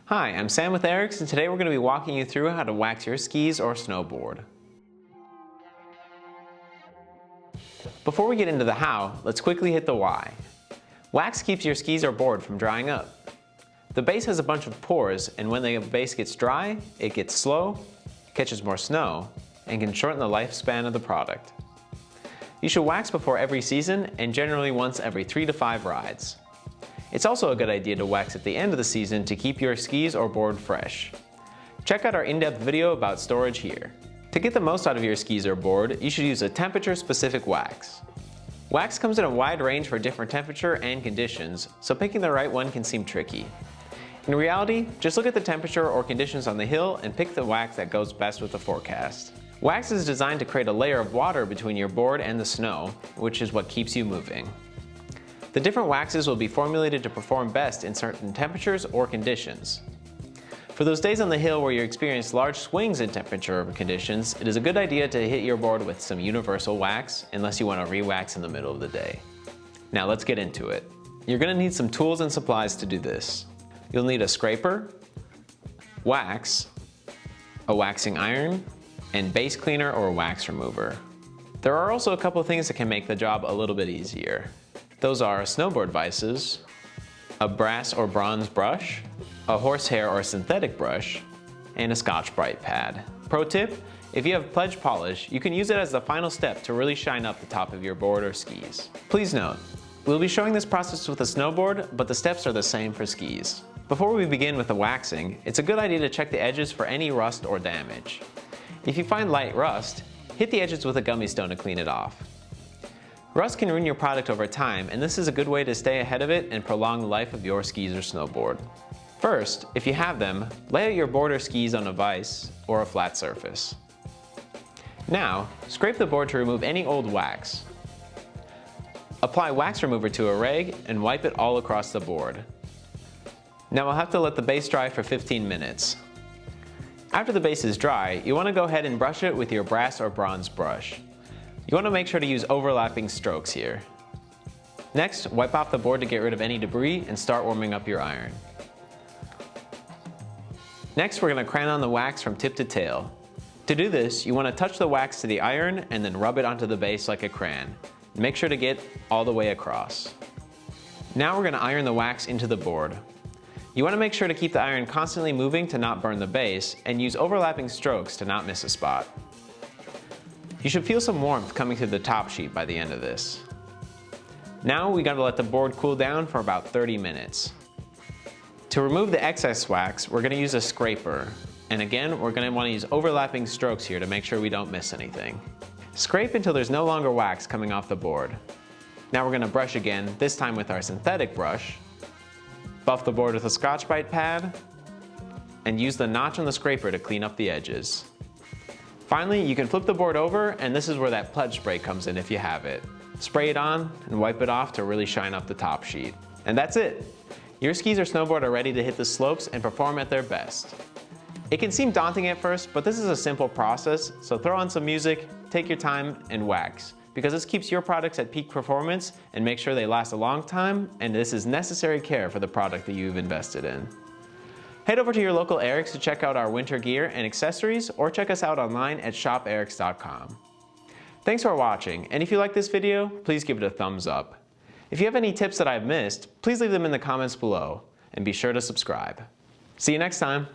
Hi, I'm Sam with ERIK'S, and today we're going to be walking you through how to wax your skis or snowboard. Before we get into the how, let's quickly hit the why. Wax keeps your skis or board from drying up. The base has a bunch of pores, and when the base gets dry, it gets slow, catches more snow, and can shorten the lifespan of the product. You should wax before every season and generally once every 3 to 5 rides. It's also a good idea to wax at the end of the season to keep your skis or board fresh. Check out our in-depth video about storage here. To get the most out of your skis or board, you should use a temperature-specific wax. Wax comes in a wide range for different temperature and conditions, so picking the right one can seem tricky. In reality, just look at the temperature or conditions on the hill and pick the wax that goes best with the forecast. Wax is designed to create a layer of water between your board and the snow, which is what keeps you moving. The different waxes will be formulated to perform best in certain temperatures or conditions. For those days on the hill where you experience large swings in temperature conditions, it is a good idea to hit your board with some universal wax, unless you want to re-wax in the middle of the day. Now let's get into it. You're going to need some tools and supplies to do this. You'll need a scraper, wax, a waxing iron, and base cleaner or wax remover. There are also a couple of things that can make the job a little bit easier. Those are snowboard vices, a brass or bronze brush, a horsehair or synthetic brush, and a Scotch-Brite pad. Pro tip, if you have pledge polish, you can use it as the final step to really shine up the top of your board or skis. Please note, we'll be showing this process with a snowboard, but the steps are the same for skis. Before we begin with the waxing, it's a good idea to check the edges for any rust or damage. If you find light rust, hit the edges with a gummy stone to clean it off. Rust can ruin your product over time, and this is a good way to stay ahead of it and prolong the life of your skis or snowboard. First, if you have them, lay out your board or skis on a vise or a flat surface. Now, scrape the board to remove any old wax. Apply wax remover to a rag and wipe it all across the board. Now we'll have to let the base dry for 15 minutes. After the base is dry, you want to go ahead and brush it with your brass or bronze brush. You want to make sure to use overlapping strokes here. Next, wipe off the board to get rid of any debris and start warming up your iron. Next, we're going to crayon on the wax from tip to tail. To do this, you want to touch the wax to the iron and then rub it onto the base like a crayon. Make sure to get all the way across. Now we're going to iron the wax into the board. You want to make sure to keep the iron constantly moving to not burn the base, and use overlapping strokes to not miss a spot. You should feel some warmth coming through the top sheet by the end of this. Now we gotta let the board cool down for about 30 minutes. To remove the excess wax, we're gonna use a scraper. And again, we're gonna wanna use overlapping strokes here to make sure we don't miss anything. Scrape until there's no longer wax coming off the board. Now we're gonna brush again, this time with our synthetic brush. Buff the board with a Scotch-Brite pad, and use the notch on the scraper to clean up the edges. Finally, you can flip the board over, and this is where that pledge spray comes in if you have it. Spray it on and wipe it off to really shine up the top sheet. And that's it! Your skis or snowboard are ready to hit the slopes and perform at their best. It can seem daunting at first, but this is a simple process, so throw on some music, take your time, and wax. Because this keeps your products at peak performance and makes sure they last a long time, and this is necessary care for the product that you've invested in. Head over to your local ERIK'S to check out our winter gear and accessories, or check us out online at shoperiks.com. Thanks for watching, and if you like this video, please give it a thumbs up. If you have any tips that I've missed, please leave them in the comments below, and be sure to subscribe. See you next time!